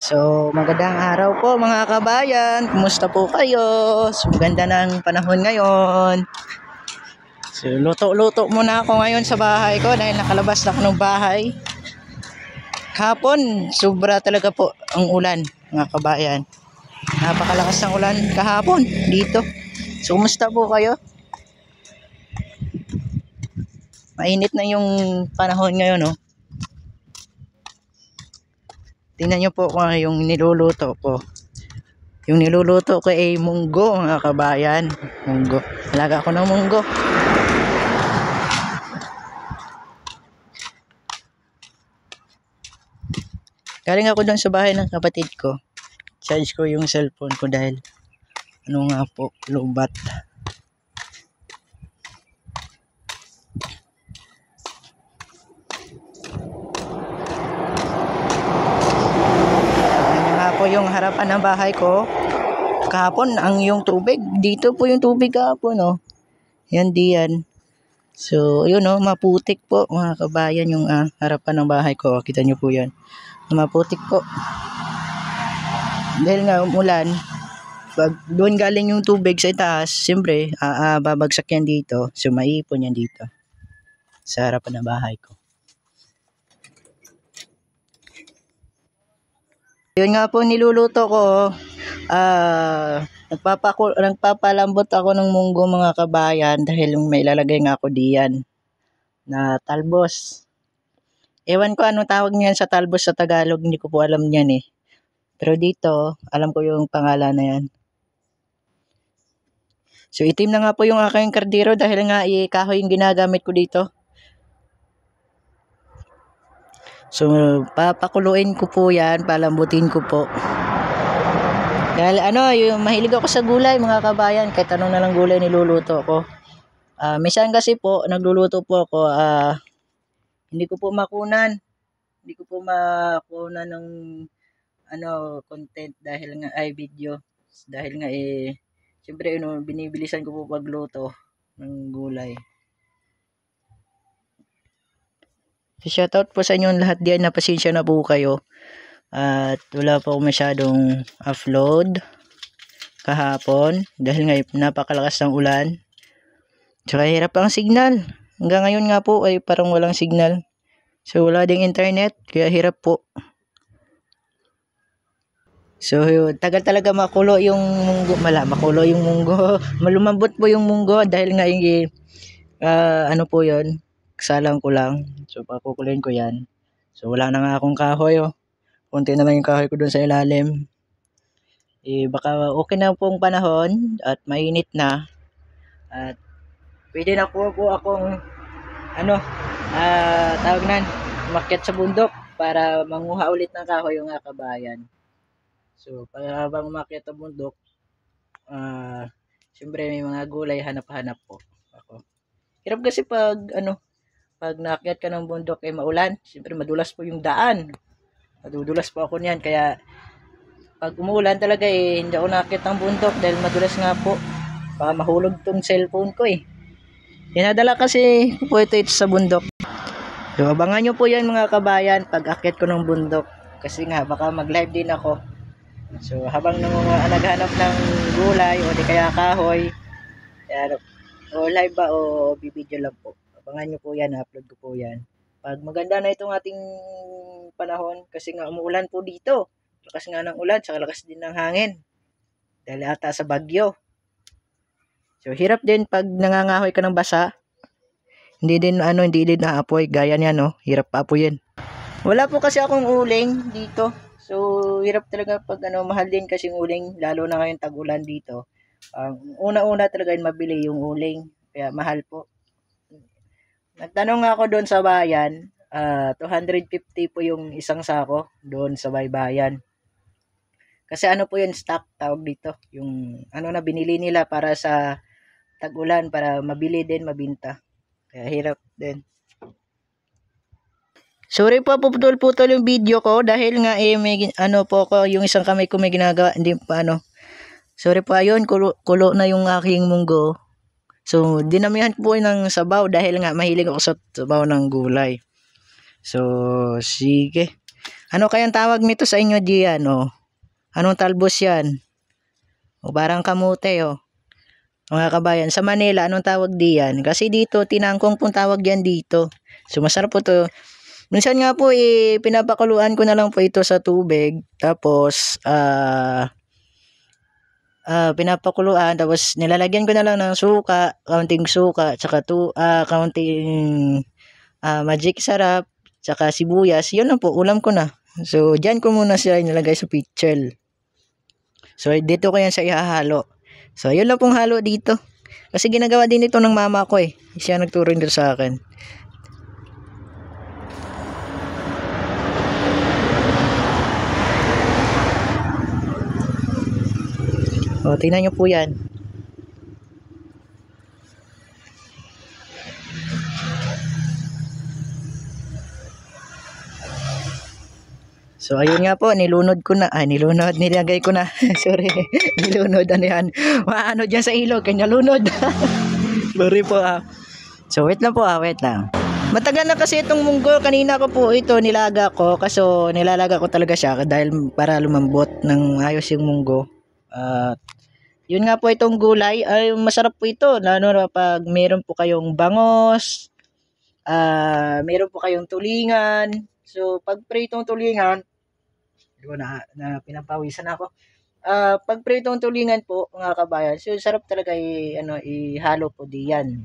So, magandang araw po mga kabayan. Kumusta po kayo? So, maganda ng panahon ngayon. So, luto-luto muna ako ngayon sa bahay ko dahil nakalabas na ako ng bahay. Kahapon, sobra talaga po ang ulan mga kabayan. Napakalakas ng ulan kahapon dito. So, kumusta po kayo? Mainit na yung panahon ngayon, no? Tingnan nyo po kung yung niluluto ko. Yung niluluto ko ay munggo mga kabayan. Munggo. Alaga ako ng munggo. Galing ako doon sa bahay ng kapatid ko. Charge ko yung cellphone ko dahil ano nga po, lubat. Yan nga po yung harapan ng bahay ko. Kahapon ang yung tubig. Dito po yung tubig kahapon, no. Yan diyan. So, yun, no, maputik po mga kabayan yung harapan ng bahay ko. Kita nyo po yan. Maputik po. Dahil nga umulan, pag doon galing yung tubig sa itaas, siyempre, babagsak yan dito. So, maipon yan dito sa harapan ng bahay ko. Yun nga po niluluto ko. Nagpapalambot ako ng munggo mga kabayan dahil may ilalagay nga ako diyan na talbos. Ewan ko anong tawag niyan sa talbos sa Tagalog, hindi ko po alam niyan eh. Pero dito, alam ko yung pangalan na yan. So itim na nga po yung aking kardero dahil nga kahoy yung ginagamit ko dito. So papakuluin ko po yan, palambutin ko po. Dahil yung mahilig ako sa gulay mga kabayan, kahit anong na lang gulay niluluto ko. Minsan kasi po, nagluluto po ako, hindi ko po makunan. Hindi ko po makunan ng content dahil nga video. Dahil nga siyempre binibilisan ko po pagluto ng gulay. So, shoutout po sa inyong lahat diyan, na pasensya na po kayo. At wala po ako masyadong upload kahapon dahil nga napakalakas ng ulan. Tsaka hirap ang signal. Hanggang ngayon nga po ay parang walang signal. So wala ding internet kaya hirap po. So tagal talaga makulo yung munggo. Makulo yung munggo. Malumambot po yung munggo dahil nga yung po yun. Kasalang ko lang. So pakukuloyin ko yan. So wala na nga akong kahoy Kunti na lang yung kahoy ko doon sa ilalim. Baka okay na pong panahon at mainit na. At pwede na po akong tawag nan, umakyat sa bundok para manguha ulit ng kahoy yung kabayan. So, habang umakyat sa bundok, siyempre may mga gulay hanap-hanap po ako. Hirap kasi pag naakyat ka ng bundok maulan, siyempre madulas po yung daan. Madudulas po ako niyan, kaya pag umuulan talaga hindi ako naakyat ng bundok dahil madulas nga po. Baka mahulog tong cellphone ko Dinadala kasi po ito sa bundok. So, abangan nyo po yan mga kabayan pag akyat ko ng bundok. Kasi nga baka mag-live din ako. So habang naghanap ng gulay o di kaya kahoy, o live ba o bibidyo lang po. Abangan nyo po yan, upload ko po yan. Pag maganda na itong ating panahon, kasi nga umuulan po dito. Lakas nga ng ulan, saka lakas din ng hangin. Dahil ata sa bagyo. So hirap din pag nangangahoy ka ng basa. Hindi din naapoy gaya niyan Hirap pa po 'yan. Wala po kasi akong uling dito. So hirap talaga pag mahal din kasi yung uling, lalo na ngayon tag-ulan dito. Una-una talaga mabili yung uling, kaya mahal po. Nagtanong ako doon sa bayan, 250 po yung isang sako doon sa baybayan. Kasi po yun, stock tawag dito. Yung na binili nila para sa tag-ulan, para mabili din, mabinta. Kaya hirap din. Sorry po, puputol-putol yung video ko dahil nga may po ko, yung isang kamay ko may ginagawa, hindi pa Sorry po, ayun, kulo na yung aking munggo. So, dinamihan po ng sabaw dahil nga mahilig ako sa sabaw ng gulay. So, sige. Ano kayang tawag nito sa inyo diyan, oh? Anong talbos yan? O parang kamote, oh. Mga kabayan, sa Manila, anong tawag diyan? Kasi dito, tinangkong pong tawag yan dito. So, masarap po to. Minsan nga po, pinapakuluan ko na lang po ito sa tubig. Tapos, pinapakuluan. Tapos, nilalagyan ko na lang ng suka, kaunting suka, tsaka kaunting magic sarap, tsaka sibuyas. Yun lang po, ulam ko na. So, dyan ko muna siya inilagay sa pichel. So, dito ko yan sa ihahalo. So, yun lang pong halo dito. Kasi ginagawa din ito ng mama ko eh. Siya nagturo dito sa akin. O, tingnan nyo po yan. So, ayun nga po, nilunod ko na. Nilagay ko na. Sorry, nilunod, ano yan. Maano dyan sa ilog, kanya lunod. Sorry po So, wait lang po wait lang. Matagal na kasi itong munggo. Kanina ko po ito nilaga ko. Kaso, nilalaga ko talaga siya dahil para lumambot ng ayos yung munggo. Yun nga po itong gulay. Ay, masarap po ito. Lalo na pag meron po kayong bangos. Meron po kayong tulingan. So, pag pritong tulingan, pinapawisan ako. Pag pritong tulingan po, mga kabayan, so sarap talaga ihalo po diyan.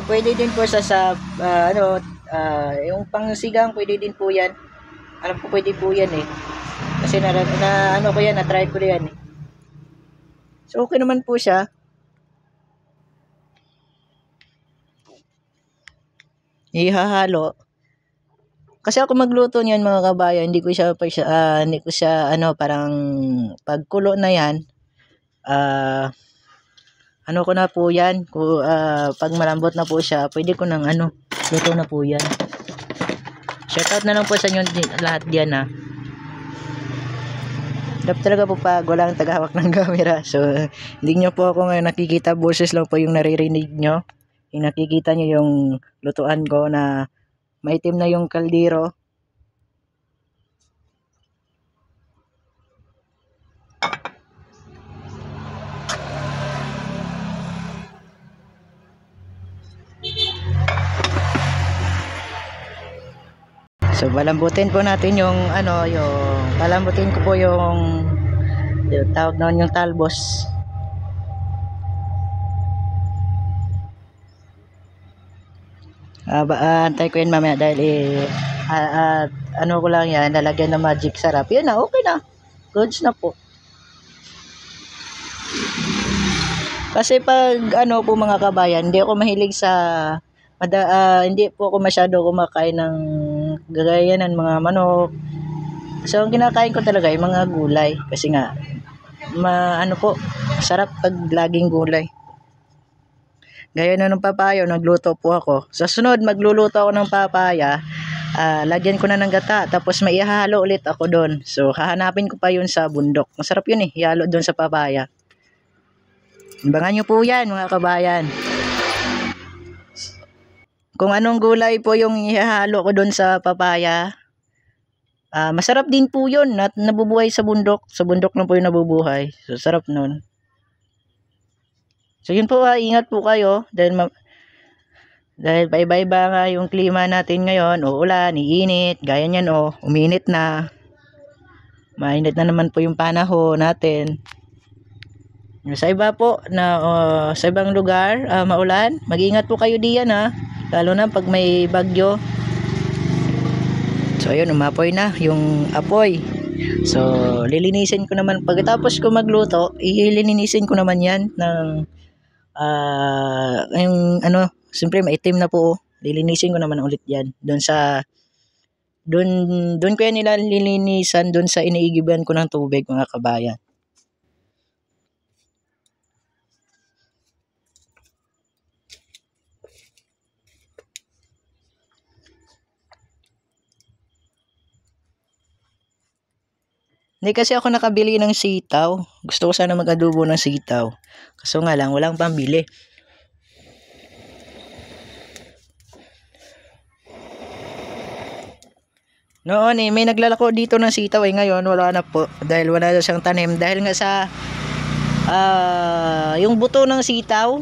Pwede din po sa yung pangsigang, pwede din po yan. Alam ko pwede po yan eh. Kasi na-try ko yan eh. So, okay naman po siya. Ihahalo. Kasi ako magluto niyan mga kabayan, hindi ko siya parang pagkulo na yan, ko na po yan, pag malambot na po siya, pwede ko nang luto na po yan. Shoutout na lang po sa inyo lahat diyan Dapat talaga po pag walang tagahawak ng camera. So, hindi nyo po ako ngayon nakikita, boses lang po yung naririnig nyo. Yung nakikita nyo yung lutuan ko na maitim na yung kaldero. So, balambutin po natin yung balambutin ko po yung tawag noon yung talbos. Antay ko yun mamaya dahil ko lang yan, lalagyan ng magic sarap. Yan na, okay na. Goods na po. Kasi pag po mga kabayan, hindi ako mahilig sa hindi po ako masyado kumakain ng gagaya ng mga manok. So, ang kinakain ko talaga yung mga gulay. Kasi nga, sarap pag laging gulay. Gaya na ng papaya, nagluto po ako. Sa sunod, magluluto ako ng papaya. Lagyan ko na ng gata. Tapos may ihahalo ulit ako doon. So, hahanapin ko pa yun sa bundok. Masarap yun ihalo doon sa papaya. Imbangan nyo po yan, mga kabayan. Kung anong gulay po yung ihahalo ko doon sa papaya, masarap din po yun. At nabubuhay sa bundok. Sa bundok lang po yung nabubuhay. So, sarap nun. So, yun po ingat po kayo. Dahil paiba-iba nga yung klima natin ngayon. Uulan, iinit, gaya niyan uminit na. Mainit na naman po yung panahon natin. Sa iba po, sa ibang lugar, maulan, mag-ingat po kayo diyan lalo na pag may bagyo. So, ayun, umapoy na yung apoy. So, lilinisin ko naman. Pagkatapos ko magluto, ililinisin ko naman yan ng siyempre maitim na po. Lilinisin ko naman ulit yan. Doon ko yan nililinisan doon sa iniigiban ko ng tubig, mga kabayan. Hindi kasi ako nakabili ng sitaw. Gusto ko sana mag-adobo ng sitaw. Kaso nga lang, walang pambili. Noon may naglalako dito ng sitaw ngayon wala na po dahil wala na siyang tanim dahil nga sa yung buto ng sitaw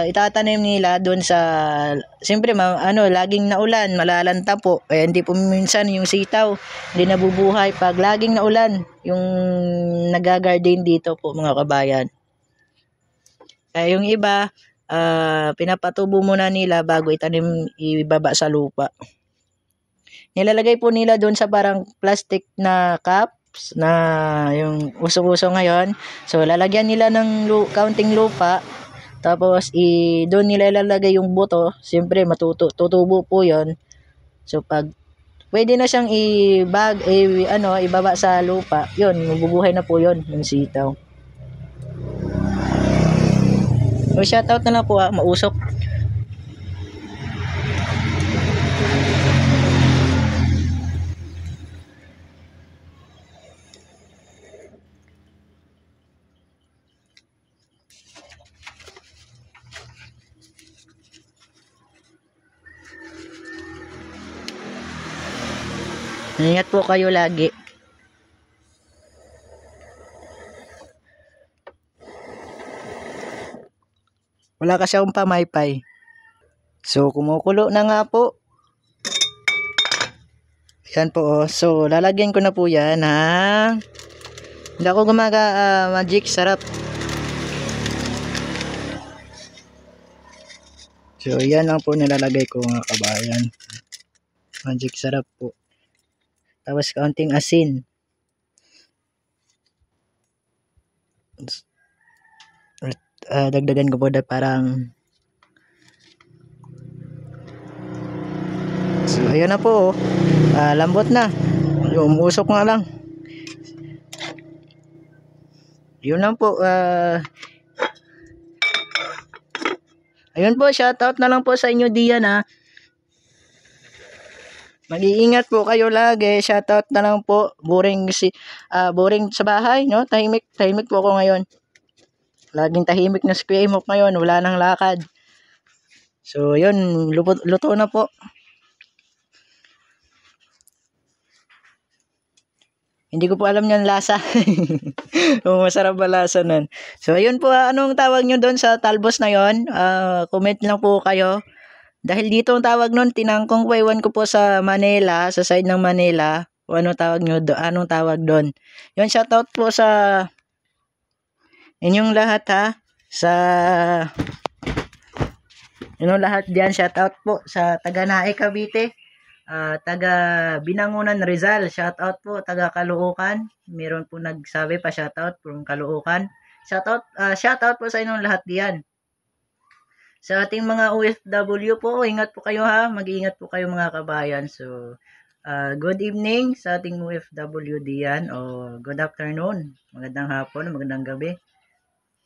itatanim nila doon sa siyempre laging naulan malalanta po hindi po minsan yung sitaw hindi nabubuhay pag laging naulan yung nagagarden dito po mga kabayan. Kaya yung iba pinapatubo muna nila bago itanim ibaba sa lupa. Nilalagay po nila doon sa parang plastic na cups na yung usong-uso ngayon. So lalagyan nila ng kaunting lupa tapos doon nila ilalagay yung buto. Siyempre tutubo po 'yon. So pag pwede na siyang ibaba sa lupa, 'yon, mabubuhay na po 'yon, yung sitaw. So shoutout na lang po mausok. Ingat po kayo lagi. Wala kasi akong pamaypay. So, kumukulo na nga po. Yan po. So, lalagyan ko na po yan hindi ako magic sarap. So, yan lang po nilalagay ko mga kabayan. Magic sarap po. Tapos kaunting asin. Dagdagan ko po parang so ayan na po lambot na umusok nga lang yun lang po ayun po shoutout na lang po sa inyo diyan mag-iingat po kayo lagi. Shoutout na lang po. Boring sa bahay, no? Tahimik po ako ngayon. Laging tahimik na si Kuya Imok ngayon. Wala nang lakad. So, yun. Luto na po. Hindi ko po alam yung lasa. Masarap ba lasa nun? So, ayun po. Anong tawag nyo doon sa talbos na yon? Comment lang po kayo. Dahil dito ang tawag nun, tinangkong po, iwan ko po sa Manila, sa side ng Manila, o anong tawag doon. Yun, shoutout po sa inyong lahat inyong lahat diyan, shoutout po sa taga Nae Cavite, taga Binangonan Rizal, shoutout po, taga Caloocan, meron po nagsabi pa shoutout from Caloocan, shoutout po sa inyong lahat diyan. Sa ating mga OFW po, ingat po kayo mag-iingat po kayo mga kabayan. So, good evening sa ating OFW diyan o good afternoon, magandang hapon, magandang gabi.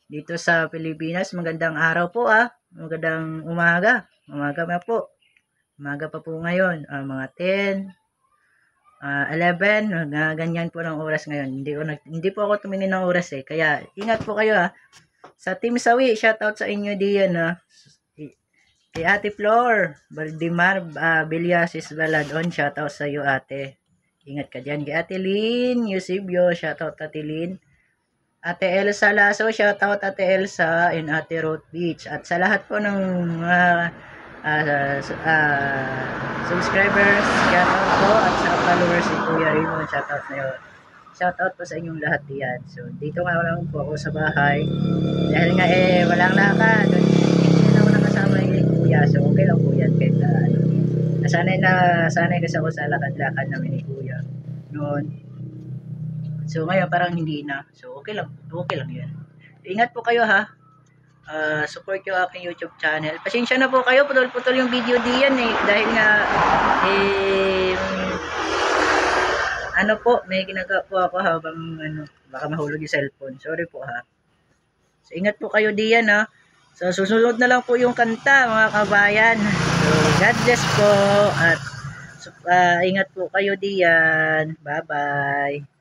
Dito sa Pilipinas, magandang araw po magandang umaga na po. Umaga pa po ngayon, mga 10, 11, ganyan po ng oras ngayon. Hindi po ako tumingin ng oras kaya ingat po kayo Sa Team Sawi, shoutout sa inyo diyan kay Ate Flor Baldimar Bilyasis Baladon, shoutout sa iyo ate. Ingat ka diyan. Kay Ate Lynn Eusebio, shoutout Ate Lynn. Ate Elsa Lasso, shoutout Ate Elsa and Ate Ruth Beach. At sa lahat po ng subscribers, shoutout po. At sa followers si Kuya Raymond, shoutout sa iyo. Shoutout po sa inyong lahat diyan. So, dito nga lang po ako sa bahay. Dahil nga walang lakad. Hindi na ako nakasama ni Kuya. So, okay lang po yan. Kahit nasanay kasi ako sa lakad-lakad namin ni Kuya noon. So, ngayon parang hindi na. So, okay lang yan. Ingat po kayo support yung aking YouTube channel. Pasensya na po kayo. Putol-putol yung video diyan dahil nga may ginagawa po ako habang baka mahulog yung cellphone. Sorry po So, ingat po kayo diyan So, susunod na lang po yung kanta mga kabayan. So, God bless po at ingat po kayo diyan. Bye-bye.